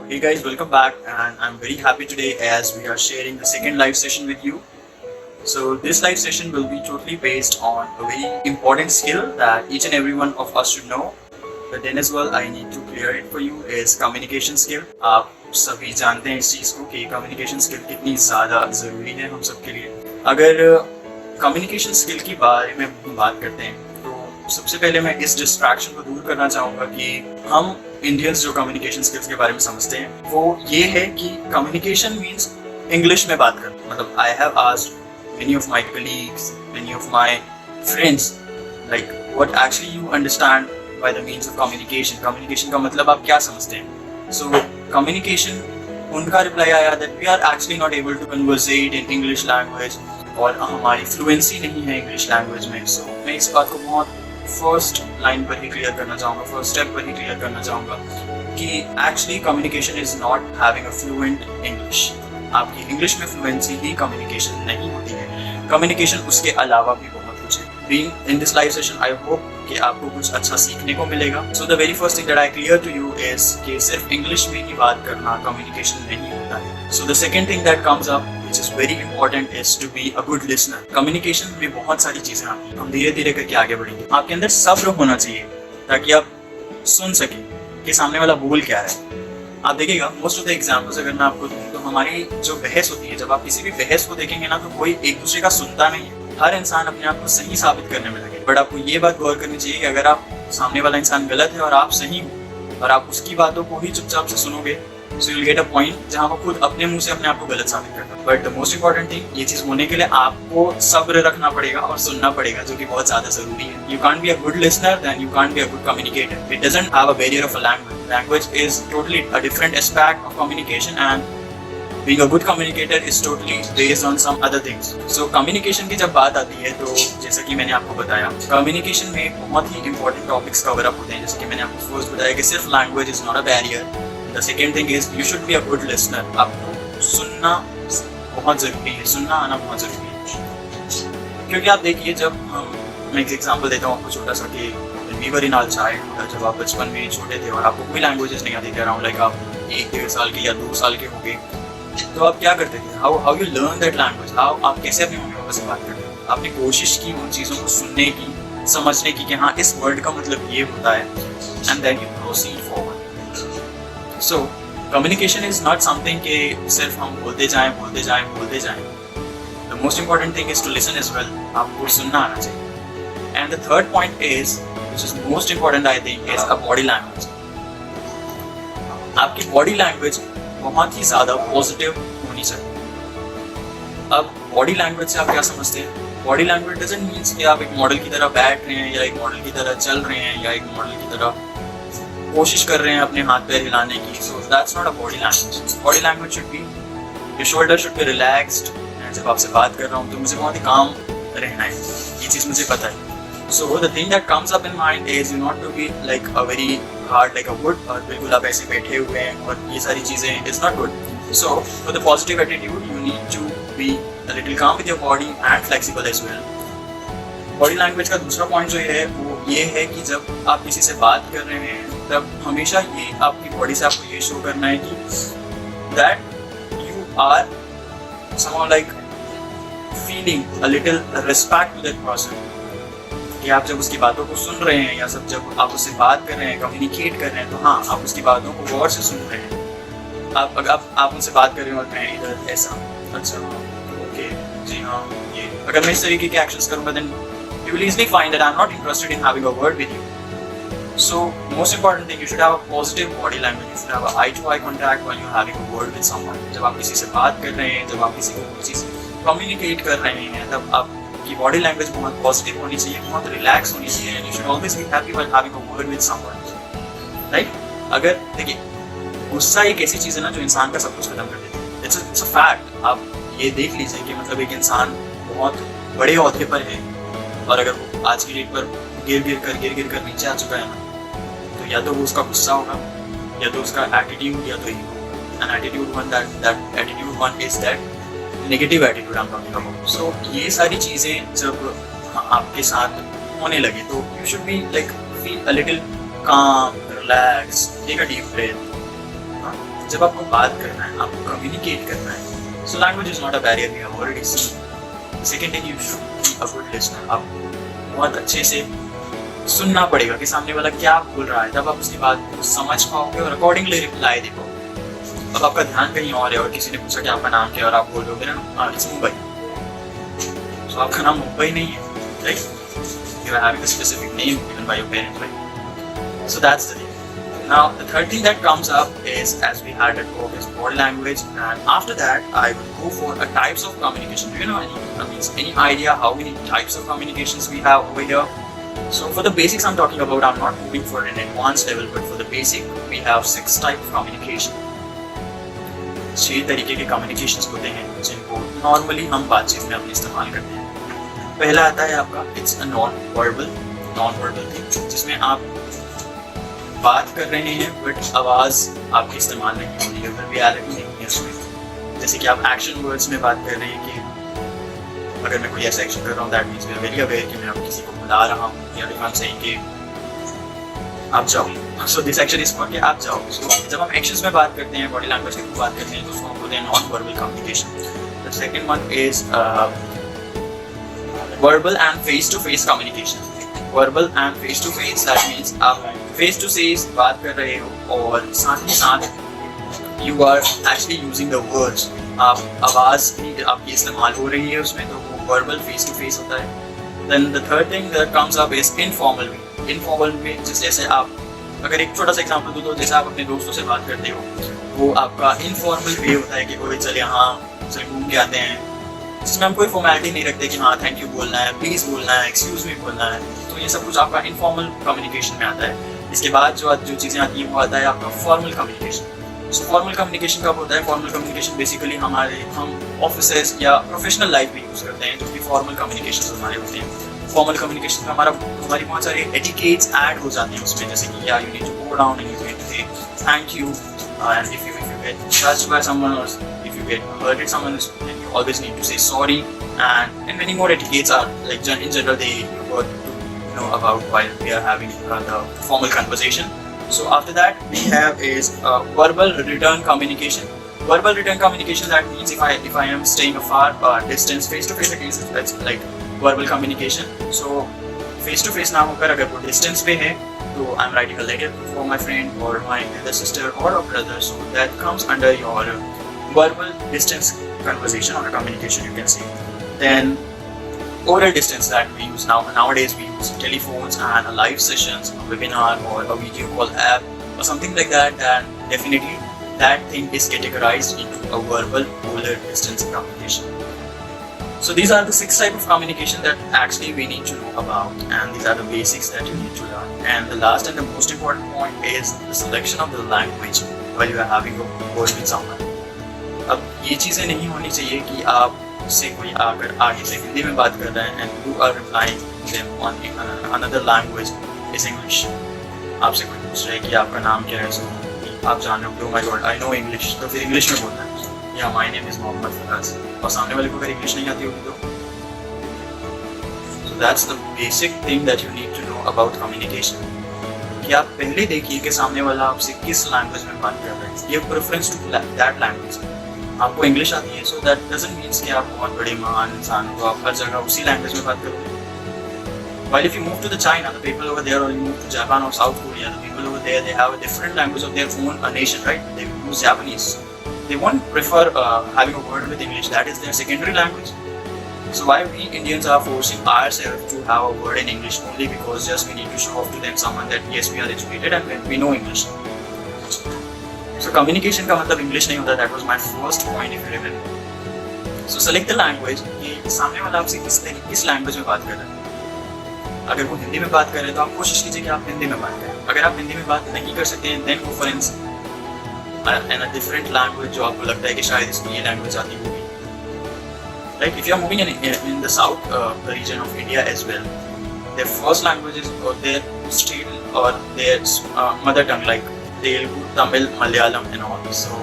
Hey guys, welcome back, and I'm very happy today as we are sharing the second live session with you. So this live session will be totally based on a very important skill that each and every one of us should know. But then as well, I need to clear it for you is communication skill. आप सभी जानते हैं इस चीज़ को कि communication skill कितनी ज़्यादा ज़रूरी है हम सब के लिए। अगर communication skill की बारे में बात करते हैं तो सबसे पहले मैं इस डिस्ट्रैक्शन को दूर करना चाहूँगा कि हम इंडियंस जो कम्युनिकेशन स्किल्स के बारे में समझते हैं वो ये है कि कम्युनिकेशन मीन्स इंग्लिश में बात करना। मतलब I have asked many of my colleagues, many of my friends like what actually you understand by the means of communication. Communication का मतलब आप क्या समझते हैं? सो कम्युनिकेशन उनका रिप्लाई आया that we are actually not able to conversate in English language और हमारी फ्लुएंसी नहीं है इंग्लिश लैंग्वेज में। सो मैं इस बात को बहुत फर्स्ट लाइन पर ही क्लियर करना चाहूँगा, फर्स्ट स्टेप पर ही क्लियर करना चाहूँगा कि actually communication is not having a fluent English. आपकी इंग्लिश में फ्लुएंसी ही कम्युनिकेशन नहीं होती है, कम्युनिकेशन उसके अलावा भी बहुत कुछ है। Being in this live session I hope कि आपको कुछ अच्छा सीखने को मिलेगा। So the very first thing that I clear to you is कि सिर्फ इंग्लिश में ही बात करना कम्युनिकेशन नहीं होता है। So the second thing that comes up which is very important is to be a good listener. Communication में बहुत सारी चीजें आती हैं, हम धीरे धीरे करके आगे बढ़ेंगे। आपके अंदर सब्र होना चाहिए ताकि आप सुन सकें कि सामने वाला बोल क्या है। आप देखिएगा मोस्ट ऑफ द एग्जाम्पल्स अगर मैं आपको दूं तो हमारी जो बहस होती है, जब आप किसी भी बहस को देखेंगे ना तो कोई एक दूसरे का सुनता नहीं है, हर इंसान अपने आप को सही साबित करने में लगे। बट आपको ये बात गौर करनी चाहिए कि अगर आप सामने वाला इंसान गलत है और आप सही हो और आप उसकी बातों को ही चुपचाप से सुनोगे so you'll get a point जहाँ वो खुद अपने मुंह से अपने आप को गलत साबित करता है। But the most important thing, ये चीज होने के लिए आपको सब्र रखना पड़ेगा और सुनना पड़ेगा, जो कि बहुत ज्यादा जरूरी है। You can't be a good listener, then you can't be a good communicator. It doesn't have a barrier of a language. Language is totally a different aspect of communication, and being a good communicator is totally based on some other things. So communication की जब बात आती है तो जैसा कि मैंने आपको बताया, communication में बहुत ही important topics कवर अप होते हैं। जैसे कि मैंने आपको फर्स्ट बताया कि सिर्फ language is not a barrier. The second thing is you should be a good listener. आपको सुनना बहुत ज़रूरी है, सुनना आना बहुत ज़रूरी है। क्योंकि आप देखिए, जब मैं एक एग्जांपल देता हूँ आपको छोटा सा कि we were in our childhood, जब आप बचपन में छोटे थे और आपको कोई लैंग्वेजेस नहीं आती थी, अराउंड लाइक आप 1-1.5 साल के या 2 साल के हो गए, तो आप क्या करते थे? How you learn that language? आप कैसे अपने मम्मी पापा से बात करते थे? आपने कोशिश की उन चीज़ों को सुनने की, समझने की कि हाँ इस वर्ड का मतलब ये होता है, and then you proceed forward. So, communication is not something कि सिर्फ हम बोलते जाएं। The most important thing is to listen as well. आपको सुनना आना चाहिए। And the third point is, which is most important I think, is a body language. आपकी body language बहुत ही ज़्यादा पॉजिटिव होनी चाहिए। अब body language से आप क्या समझते हैं? Body language doesn't mean कि आप एक मॉडल की तरह बैठ रहे हैं या एक मॉडल की तरह चल रहे हैं या एक मॉडल की तरह कोशिश कर रहे हैं अपने हाथ पैर हिलाने की। So that's not a body language. Body language should be, your shoulder should be relaxed. मैं जब आपसे बात कर रहा हूँ तो मुझे बहुत ही काम रहना है, ये चीज़ मुझे पता है। So the thing that comes up in mind is you not to be like a very hard like a wood, और बिल्कुल आप ऐसे बैठे हुए हैं और ये सारी चीज़ें is not good. So for the positive attitude you need to be a little calm with your body and flexible as well. Body language का दूसरा पॉइंट जो है वो ये है कि जब आप किसी से बात कर रहे हैं तब हमेशा ये आपकी बॉडी से आपको ये शो करना है कि that you are somehow like feeling a little respect to that person, कि आप जब उसकी बातों को सुन रहे हैं या जब आप उससे बात कर रहे हैं, कम्युनिकेट कर रहे हैं, तो हाँ आप उसकी बातों को गौर से सुन रहे हैं। आप उनसे बात कर रहे हैं और कहें इधर ऐसा, अच्छा ओके जी हाँ ये, अगर मैं इस तरीके के एक्शंस करूँगा then you will easily find that I'm not interested in having a word with you. So most important thing, you should have a positive body language. You should have a eye-to-eye contact while you're having a word with someone. जब आप किसी से बात कर रहे हैं, जब आप किसी को किसी से कम्युनिकेट कर रहे हैं, तब आपकी बॉडी लैंग्वेज बहुत पॉजिटिव होनी चाहिए, बहुत रिलैक्स होनी चाहिए। You should always be happy while having a word with someone. Right? अगर देखिए गुस्सा एक ऐसी चीज़ है ना जो इंसान का सब कुछ खत्म कर देती है। It's a fact. आप ये देख लीजिए कि मतलब एक इंसान बहुत बड़े औहदे पर है और अगर वो आज की डेट पर गिर गिर कर नीचे आ चुका है ना, तो या तो वो उसका गुस्सा होगा या तो उसका एटीट्यूड या तो ego. And attitude one is that negative attitude I am talking about. So ये सारी चीज़ें जब आपके साथ होने लगे तो you should be like feel a little calm, relax, take a deep breath, जब आपको बात करना है, आपको कम्युनिकेट करना है, so language is not a barrier. We have already seen. The second thing, you should be a good listener. आपको बहुत अच्छे से सुनना पड़ेगा कि सामने वाला क्या बोल रहा है, तब आप उसकी बात को समझ पाओगे और अकॉर्डिंगली रिप्लाई दे पाओगे। अब आपका ध्यान कहीं और है और किसी ने पूछा कि आपका नाम क्या है और आप बोल रहे हो मेरा इट्स मुंबई, तो आपका नाम मुंबई नहीं है, right? You are having a specific name given by your parents, right? So that's the thing. Now the third thing that comes up is, as we had at work, is body language, and after that I will go for a types of communication. Do you know any idea how many types of communications we have over here? So for the basics I'm talking about, I'm not moving for an advanced level, but for the basic we have 6 types of communication. 6 तरीके के communications होते हैं जिनको normally हम बातचीत में अपने इस्तेमाल करते हैं। पहला आता है आपका it's a non verbal thing, जिसमें आप बात कर रहे हैं बट आवाज आपकी इस्तेमाल नहीं हो रही है, पर रियलिटी नहीं है उसमें। जैसे कि आप एक्शन वर्ड्स में बात कर रहे हैं कि अगर मैं कोई ऐसा एक्शन कर रहा हूँ, that means we are very aware कि मैं अब किसी को बुला रहा हूँ, या फिर हम सही कि आप जाओ। So this action is for कि आप जाओ। सो जब हम एक्शंस में बात करते हैं, बॉडी लैंग्वेज की बात करते हैं, तो उसको हम बोलते हैं non verbal communication. The second one is verbal and face-to-face communication. Verbal and face-to-face, that means आप face-to-face बात कर रहे हो और साथ ही साथ you are actually using the words. आप आवाज़ भी आपकी इस्तेमाल हो रही है उसमें, तो वो verbal face-to-face होता है। Then the third thing that comes up is informal way. Informal way जैसे आप, अगर एक छोटा सा एग्जाम्पल दूँ तो जैसे आप अपने दोस्तों से बात करते हो, वो आपका informal way होता है कि कोई चल यहाँ चल घूम के आते हैं, जिसमें हम कोई फॉर्मेलिटी नहीं रखते कि हाँ थैंक यू बोलना है, प्लीज बोलना है, एक्सक्यूज मी बोलना है। तो ये सब कुछ आपका इनफॉर्मल कम्युनिकेशन में आता है। इसके बाद जो चीज़ें आती हैं वो आता है आपका फॉर्मल कम्युनिकेशन। सो फॉर्मल कम्युनिकेशन कब होता है? फॉर्मल कम्युनिकेशन बेसिकली हम ऑफिसेज या प्रोफेशनल लाइफ में यूज़ करते हैं, जो कि फॉर्मल कम्युनिकेशन हमारे होते हैं। फॉर्मल कम्युनिकेशन में हमारी बहुत सारे एटिकेट्स ऐड हो जाते हैं उसमें, जैसे कि yeah you need to go down and you need to say thank you, and if you get touched by someone, or if you get hurted someone, then you always need to say sorry, and many more etiquettes are like in general they you got to know about while we are having the formal conversation. So after that we have is verbal return communication. Verbal return communication, that means if I am staying a far distance, face to face against, that's like verbal communication. So face to face ना होकर अगर वो distance पे है, so I'm writing a letter for my friend or my elder sister or a brother, so that comes under your verbal distance conversation or communication, you can say. Then oral distance, that we use nowadays we use telephones and live sessions, a webinar or a video call app or something like that, and definitely that thing is categorized into a verbal oral distance communication. So these are the 6 types of communication that actually we need to know about, and these are the basics that you need to learn. And the last and the most important point is the selection of the language while you are having a word with someone. अब ये चीज़ें नहीं होनी चाहिए कि आप उससे कोई आकर आगे से हिंदी में बात कर रहे हैं and you are replying them on another language is English. आपसे कोई पूछ रहा है कि आपका नाम क्या है, so आप जान रहे हो, oh my god I know English, तो फिर इंग्लिश में बोलना है, या my name is Mohammad Faraz, और सामने वाले को अगर इंग्लिश नहीं आती होगी तो that's the basic thing that you need to know about communication. कि आप पहले देखिए कि सामने वाला आपसे किस लैंग्वेज में बात कर रहा है, give preference to that language. आपको इंग्लिश आती है, so that doesn't mean कि आप बहुत बड़े महान इंसान हो, तो आप हर जगह उसी लैंग्वेज में बात करोगे। While if you move to the China, the people over there, or you move to Japan or South Korea, the people over there, they have a different language of their own nation, right? They use Japanese. They won't prefer having a word with English. That is their secondary language. So why we Indians are forcing ourselves to have a word in English only because just we need to show off to them someone that yes we are educated and we know English. So communication का मतलब English नहीं होता. That was my first point if you remember. So select the language कि सामने वाला आपसे किस language में बात कर रहा है. अगर वो हिंदी में बात कर रहे हैं तो आप कोशिश कीजिए कि आप हिंदी में बात करें. अगर आप हिंदी में बात नहीं कर सकते हैं then go for in a different language जो आपको लगता है कि शायद इसको ये लैंग्वेज आती होगी. Like if you are moving in the south region of India as well, their first languages or their state or their mother tongue like Telugu, Tamil, Malayalam and all. So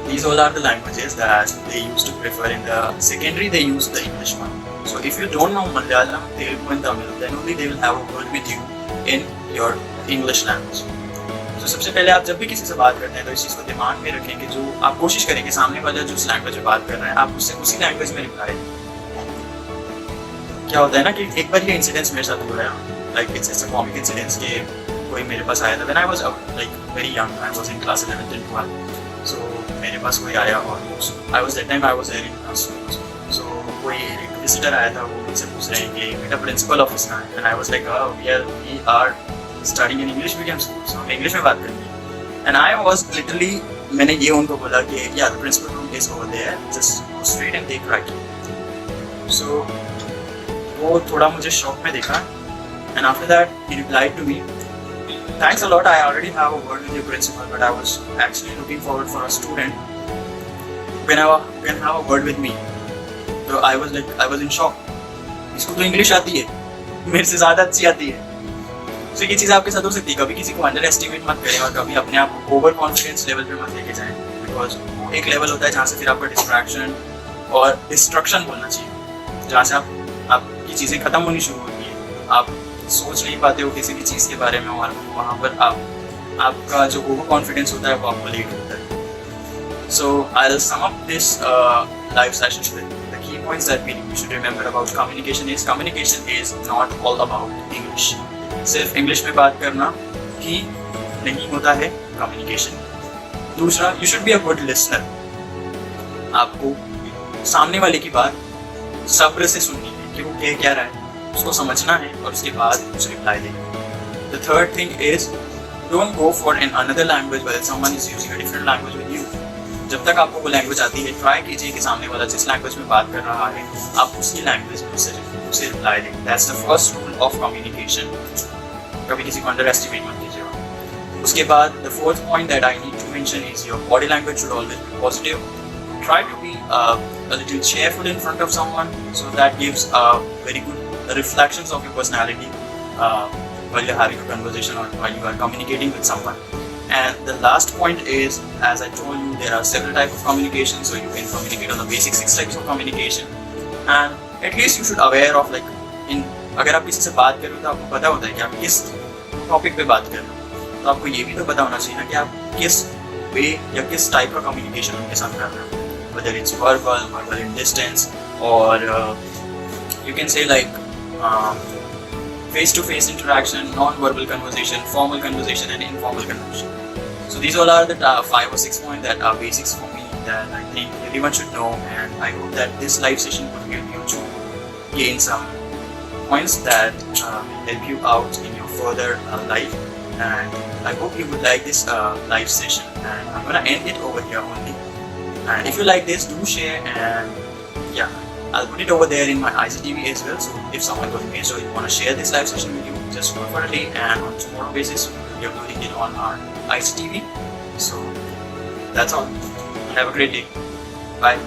these all are the languages that they used to prefer. In the secondary they use the English one. So if you don't know Malayalam, Telugu and Tamil, then only they will have a word with you in your English language. So तो सबसे पहले आप जब भी किसी से बात करते हैं तो इस चीज़ को दिमाग में रखें कि जो आप कोशिश करें कि सामने वाला जो उस लैंग्वेज में बात कर रहे हैं आप उससे उसी लैंग्वेज में रिप्लाई दें। क्या होता है ना कि एक बार ये इंसिडेंस मेरे साथ हुआ है, like it's a comic incidence के कोई मेरे पास आया था when I was like very young, I was in class 11th and 12। So मेरे पास कोई आया almost I was that time I was there in class. So कोई एक विजिटर आया था, वो मुझसे पूछ रहे हैं कि बेटा प्रिंसिपल ऑफिस कहाँ है, and I was like we are studying in English medium school, so हम इंग्लिश में बात करेंगे। एंड आई वाज लिटरली, मैंने ये उनको बोला कि yeah the principal room is over there, just go straight and take right. So वो थोड़ा मुझे शॉक में देखा, and after that he replied to me, thanks a lot, I already have a word with your principal, but I was actually looking forward for a student can have a word with me. So I was in shock. इसको तो English आती है, मेरे से ज़्यादा अच्छी आती है। तो ये चीज़ आपके साथ हो सकती है। कभी किसी को अंडर एस्टिमेट मत करें और कभी अपने आप को ओवर कॉन्फिडेंस लेवल पे मत लेके जाएं, बिकॉज वो एक लेवल होता है जहाँ से फिर आपका डिस्ट्रैक्शन और डिस्ट्रक्शन बोलना चाहिए, जहाँ से आपकी चीज़ें खत्म होनी शुरू होती है, आप सोच नहीं पाते हो किसी भी चीज़ के बारे में, और वहाँ पर आपका जो ओवर कॉन्फिडेंस होता है वो आपको लीड होता है। So I will sum up this live session with the key points that we should remember about communication is not all about English. सिर्फ इंग्लिश में बात करना ही नहीं होता है कम्युनिकेशन। दूसरा, you should be a good listener. आपको सामने वाले की बात सब्र से सुननी है कि वो कह क्या रहा है, उसको समझना है और उसके बाद उसे रिप्लाई देना। The third thing is don't go for an another language when someone is using a different language with you. जब तक आपको वो लैंग्वेज आती है, ट्राई कीजिए कि सामने वाला जिस लैंग्वेज में बात कर रहा है आप उसी लैंग्वेज में उसे रिप्लाई दें। That's the first rule of communication. कभी किसी को अंडर एस्टिमेट मत कीजिएगा। उसके बाद the fourth point that I need to mention is your body language should always be positive. Try to be a little cheerful in front of someone, so that gives very good reflections of your personality while you're having a conversation or while you are communicating with someone. And the last point is, as I told you, there are several types of communication, so you can communicate on the basic 6 types of communication. And at least you should aware of अगर आप किसी से बात कर रहे हो तो आपको पता होता है कि आप किस टॉपिक पे बात कर रहे हो, तो आपको ये भी तो पता होना चाहिए ना कि आप किस वे या किस टाइप का कम्युनिकेशन उनके साथ कर रहे हो, whether it's verbal in distance, or you can say like face-to-face interaction, non-verbal conversation, formal conversation and informal conversation. So these all are the 5 or 6 points that are basics for me that I think everyone should know, and I hope that this live session would help you to gain some points that will help you out in your further life. And I hope you would like this live session, and I'm gonna end it over here only. And if you like this, do share, and yeah, I'll put it over there in my ICTV as well. So if someone got missed or you want to share this live session with you, just go for a link, and on tomorrow basis we'll be uploading it on our ICTV. So that's all. Have a great day. Bye.